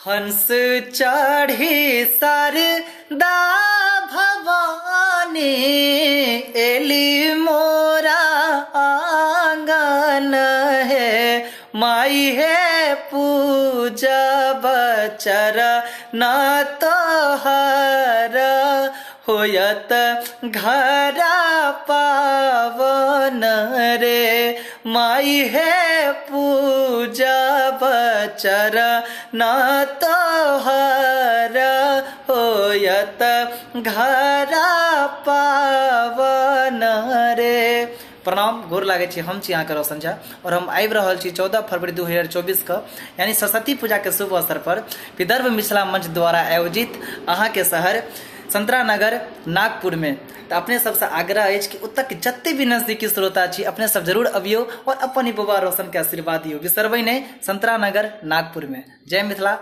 हंस चढ़ी शारदा भवानी एली मोरा आंगन है। माई है पूजा बचरण तोहर होयत घर पावन रे। माई है पूजा बचरण तोहर होयत घर पावन रे। प्रणाम, गोर लागे छी। हम छी अहाँके रोशन झा और हम आबि रहल छी 14 फरवरी 2024 के यानी सरस्वती पूजा के शुभ अवसर पर विदर्भ मिथिला मंच द्वारा आयोजित अहाँके शहर संतरा नगर नागपुर में। तो अपने सबसे आग्रह है कि उत्तर के जत्ते भी नजदीकी श्रोता छी अपने सब जरूर अबियो और अपन ही बबा रोशन के आशीर्वाद दियो। बिसरबै नहीं, संतरा नगर नागपुर में। जय मिथिला।